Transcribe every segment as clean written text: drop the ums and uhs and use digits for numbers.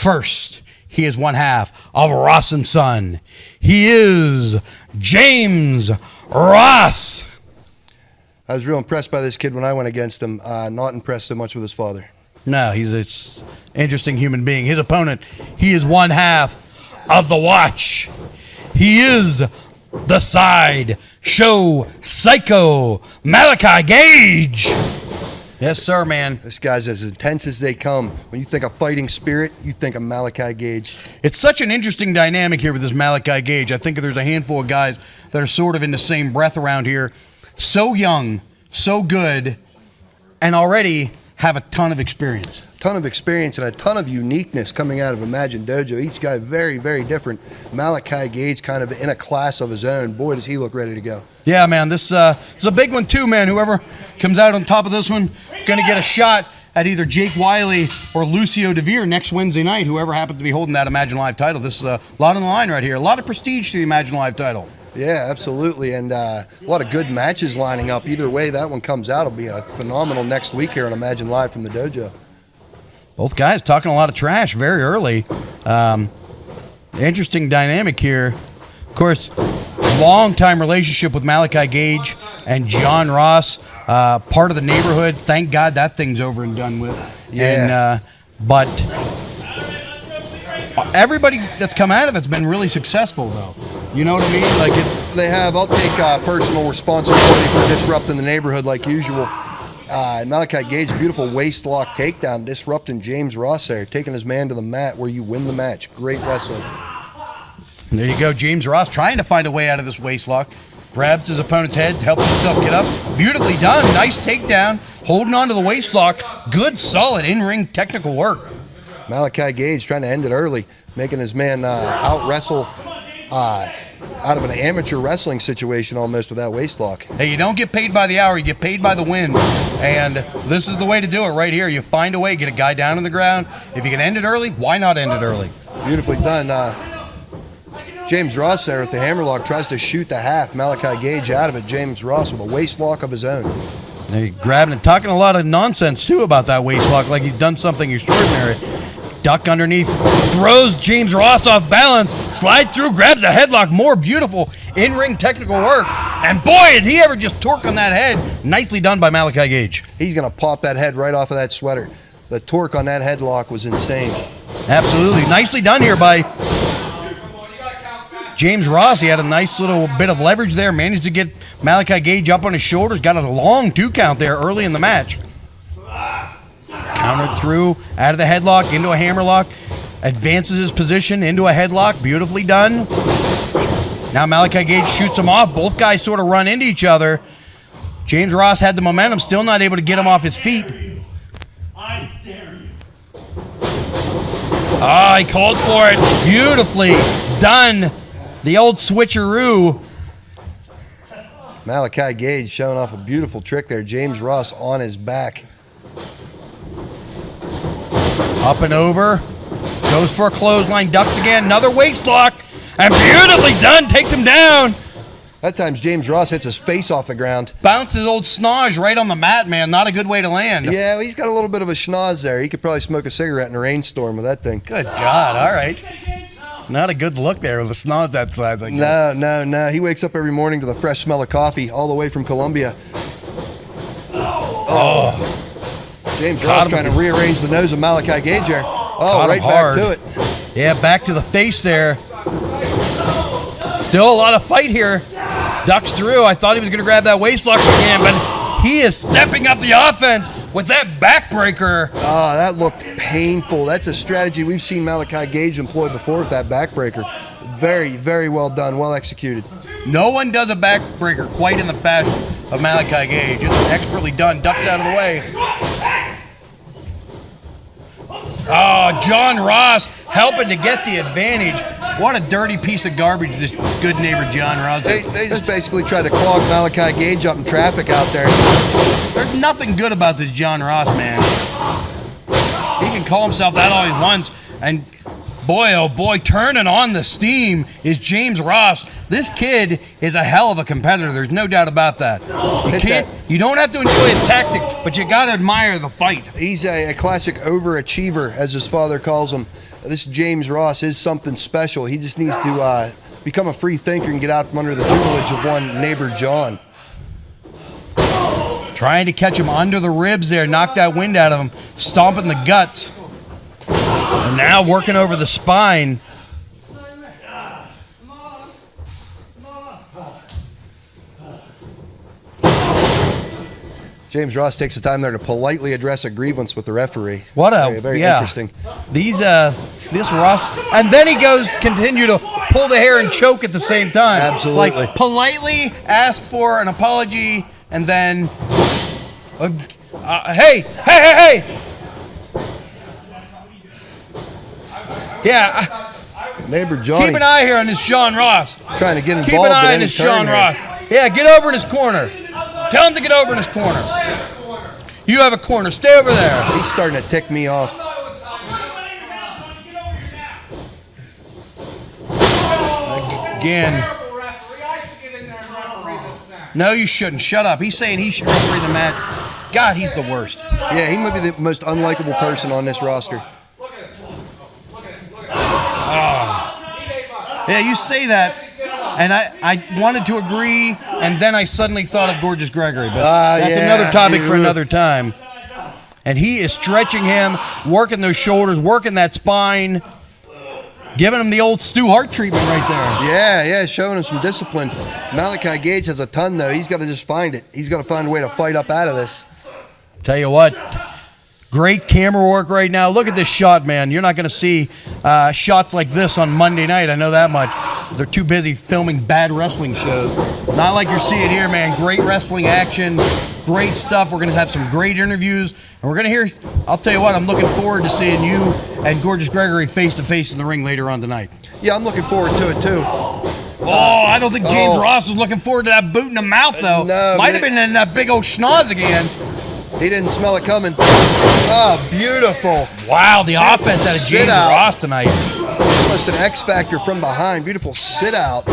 First, he is one half of Ross and Son. He is James Ross. I was real impressed by this kid when I went against him. Not impressed so much with his father. No, he's an interesting human being. His opponent, he is one half of the Watch. He is the Side Show Psycho, Malaki Gage. Yes, sir, man. This guy's as intense as they come. When you think of fighting spirit, you think of Malaki Gage. It's such an interesting dynamic here with this Malaki Gage. I think there's a handful of guys that are sort of in the same breath around here. So young, so good, and already have a ton of experience. Ton of experience and a ton of uniqueness coming out of Imagine Dojo. Each guy very, very different. Malaki Gage kind of in a class of his own. Boy, does he look ready to go. Yeah, man, this is a big one too, man. Whoever comes out on top of this one, going to get a shot at either Jake Wiley or Lucio DeVere next Wednesday night, whoever happens to be holding that Imagine Live title. This is a lot on the line right here. A lot of prestige to the Imagine Live title. Yeah, absolutely, and a lot of good matches lining up. Either way that one comes out, it'll be a phenomenal next week here on Imagine Live from the dojo. Both guys talking a lot of trash very early. Interesting dynamic here. Of course, long-time relationship with Malaki Gage and John Ross, part of the neighborhood. Thank God that thing's over and done with. Yeah. But everybody that's come out of it's been really successful, though. You know what I mean? Like they have. I'll take personal responsibility for disrupting the neighborhood like usual. Malaki Gage, beautiful waist lock takedown, disrupting James Ross there, taking his man to the mat where you win the match. Great wrestling. There you go, James Ross trying to find a way out of this waist lock. Grabs his opponent's head, helps himself get up. Beautifully done. Nice takedown. Holding on to the waist lock. Good, solid in-ring technical work. Malaki Gage trying to end it early, making his man out-wrestle out of an amateur wrestling situation almost with that waist lock. Hey, you don't get paid by the hour, you get paid by the win. And this is the way to do it right here. You find a way, get a guy down on the ground. If you can end it early, why not end it early? Beautifully done. James Ross there at the hammerlock tries to shoot the half. Malaki Gage out of it. James Ross with a waist lock of his own. Hey, grabbing and talking a lot of nonsense, too, about that waist lock, like he's done something extraordinary. Duck underneath, throws James Ross off balance, slides through, grabs a headlock. More beautiful in-ring technical work. And boy, did he ever just torque on that head. Nicely done by Malaki Gage. He's going to pop that head right off of that sweater. The torque on that headlock was insane. Absolutely. Nicely done here by James Ross. He had a nice little bit of leverage there, managed to get Malaki Gage up on his shoulders, got a long 2 count there early in the match. Countered through, out of the headlock, into a hammerlock, advances his position into a headlock, beautifully done. Now Malaki Gage shoots him off. Both guys sort of run into each other. James Ross had the momentum, still not able to get him off his feet. I dare you. Ah, he called for it. Beautifully done. The old switcheroo. Malaki Gage showing off a beautiful trick there. James Ross on his back. Up and over. Goes for a clothesline. Ducks again. Another waist lock. And beautifully done. Takes him down. That time James Ross hits his face off the ground. Bounces old Snodge right on the mat, man. Not a good way to land. Yeah, he's got a little bit of a schnoz there. He could probably smoke a cigarette in a rainstorm with that thing. Good God. All right. Not a good look there with a snodge that size, I guess. No. He wakes up every morning to the fresh smell of coffee all the way from Colombia. Oh. James Ross trying to rearrange the nose of Malaki Gage there. Oh, right back to it. Yeah, back to the face there. Still a lot of fight here. Ducks through. I thought he was going to grab that waist lock again, but he is stepping up the offense with that backbreaker. Oh, that looked painful. That's a strategy we've seen Malaki Gage employ before with that backbreaker. Very, very well done. Well executed. No one does a backbreaker quite in the fashion of Malaki Gage. It's expertly done. Ducked out of the way. Oh, John Ross helping to get the advantage. What a dirty piece of garbage this good neighbor John Ross is. They just basically tried to clog Malaki Gage up in traffic out there. There's nothing good about this John Ross, man. He can call himself that all he wants, and Boy, oh boy, turning on the steam is James Ross. This kid is a hell of a competitor. There's no doubt about that. You don't have to enjoy his tactic, but you got to admire the fight. He's a classic overachiever, as his father calls him. This James Ross is something special. He just needs to become a free thinker and get out from under the tutelage of one neighbor John. Trying to catch him under the ribs there, knock that wind out of him, stomping the guts. And now working over the spine. James Ross takes the time there to politely address a grievance with the referee. What a very interesting. This Ross, and then he continue to pull the hair and choke at the same time. Absolutely. Like politely ask for an apology, and then, hey. Yeah. Neighbor Johnny. Keep an eye here on this Sean Ross. Trying to get involved. Keep an eye on this Sean Ross. Yeah, get over in his corner. Tell him to get over in his corner. You have a corner. Stay over there. He's starting to tick me off. Again. No, you shouldn't. Shut up. He's saying he should referee the match. God, he's the worst. Yeah, he might be the most unlikable person on this roster. Yeah, you say that, and I wanted to agree, and then I suddenly thought of Gorgeous Gregory, but that's another topic for another time. And he is stretching him, working those shoulders, working that spine, giving him the old Stu Hart treatment right there. Yeah, showing him some discipline. Malaki Gage has a ton, though. He's got to just find it. He's got to find a way to fight up out of this. Tell you what. Great camera work right now. Look at this shot, man. You're not going to see shots like this on Monday night. I know that much. They're too busy filming bad wrestling shows. Not like you're seeing here, man. Great wrestling action. Great stuff. We're going to have some great interviews. And we're going to hear, I'll tell you what, I'm looking forward to seeing you and Gorgeous Gregory face-to-face in the ring later on tonight. Yeah, I'm looking forward to it, too. Oh, I don't think James Ross was looking forward to that boot in the mouth, though. No, might have been in that big old schnoz again. He didn't smell it coming. Oh, beautiful. Wow, the offense out of James Ross tonight. Almost an X factor from behind. Beautiful sit out.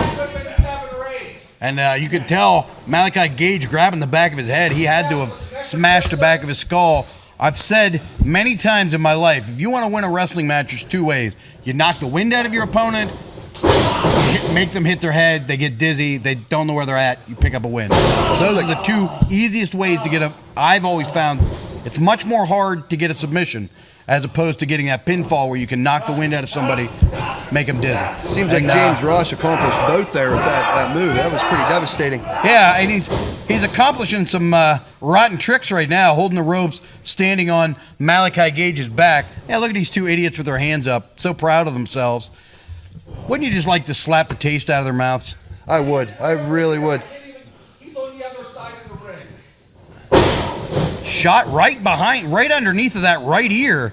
And you could tell Malaki Gage grabbing the back of his head. He had to have smashed the back of his skull. I've said many times in my life, if you want to win a wrestling match, there's two ways. You knock the wind out of your opponent, make them hit their head, they get dizzy, they don't know where they're at, you pick up a win. Those are the two easiest ways to get a... I've always found it's much more hard to get a submission as opposed to getting that pinfall where you can knock the wind out of somebody, make them dizzy. Seems like James Ross accomplished both there with that move. That was pretty devastating. Yeah, and he's accomplishing some rotten tricks right now, holding the ropes, standing on Malaki Gage's back. Yeah, look at these two idiots with their hands up, so proud of themselves. Wouldn't you just like to slap the taste out of their mouths? I would. I really would. He's on the other side of the ring. Shot right behind, right underneath of that right ear.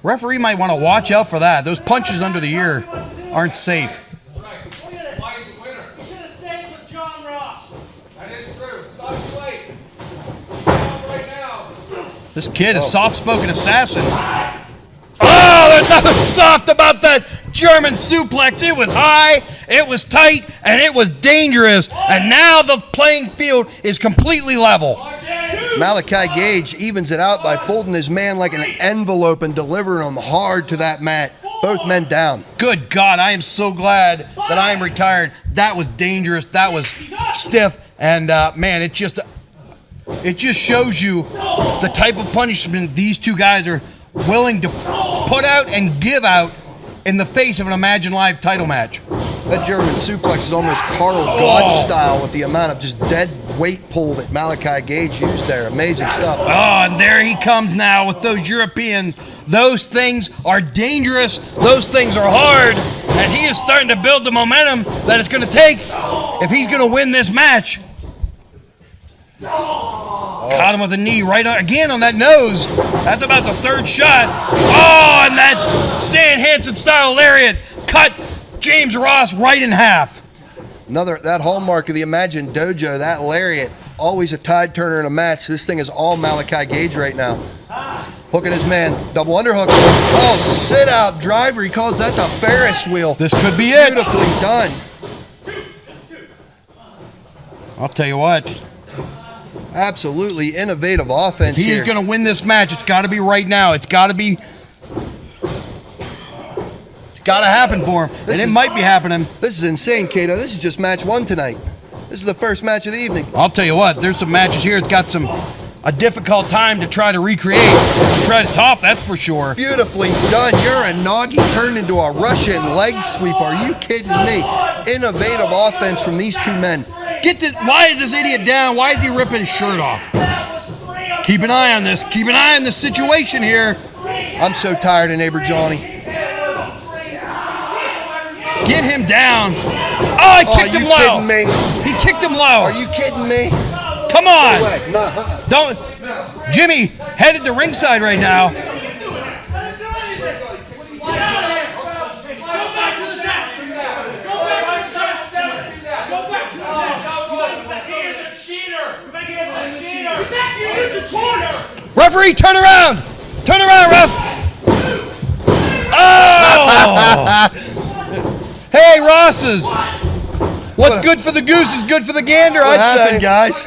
Referee might want to watch out for that. Those punches under the ear aren't safe. That's right. Why is the winner? You should have stayed with John Ross. That is true. It's not too late. Right now. This kid is soft-spoken assassin. Oh, there's nothing soft about that German suplex. It was high, it was tight, and it was dangerous. And now the playing field is completely level. Malaki Gage evens it out by folding his man like an envelope and delivering him hard to that mat. Both men down. Good God, I am so glad that I am retired. That was dangerous. That was stiff. And, man, it just shows you the type of punishment these two guys are willing to put out and give out in the face of an Imagine Live title match. That German suplex is almost Carl Gage style with the amount of just dead weight pull that Malaki Gage used there. Amazing stuff. Oh, and there he comes now with those Europeans. Those things are dangerous. Those things are hard. And he is starting to build the momentum that it's going to take if he's going to win this match. Caught him with a knee right again on that nose. That's about the third shot. Oh, and that Stan Hansen style lariat cut James Ross right in half. That hallmark of the Imagine Dojo, that lariat, always a tide turner in a match. This thing is all Malaki Gage right now. Hooking his man. Double underhook. Oh, sit out driver. He calls that the Ferris wheel. This could be it. Beautifully done. I'll tell you what. Absolutely innovative offense If he's here. going to win this match, it's got to be right now. It's got to be. It's got to happen for him. And it might be happening. This is insane, Kato. This is just match 1 tonight. This is the first match of the evening. I'll tell you what. There's some matches here. It's got a difficult time to try to recreate, to try to top. That's for sure. Beautifully done. Uranagi turned into a Russian leg sweep. Are you kidding me? Innovative offense from these two men. Why is this idiot down? Why is he ripping his shirt off? Keep an eye on this. Keep an eye on this situation here. I'm so tired of neighbor Johnny. Get him down. Oh, he kicked him low. Are you kidding me? He kicked him low. Are you kidding me? Come on. No way. No. Don't. Jimmy headed to ringside right now. Referee, turn around! Turn around, ref! Oh! Hey, Rosses! What's good for the goose is good for the gander, What I'd say. happened, guys?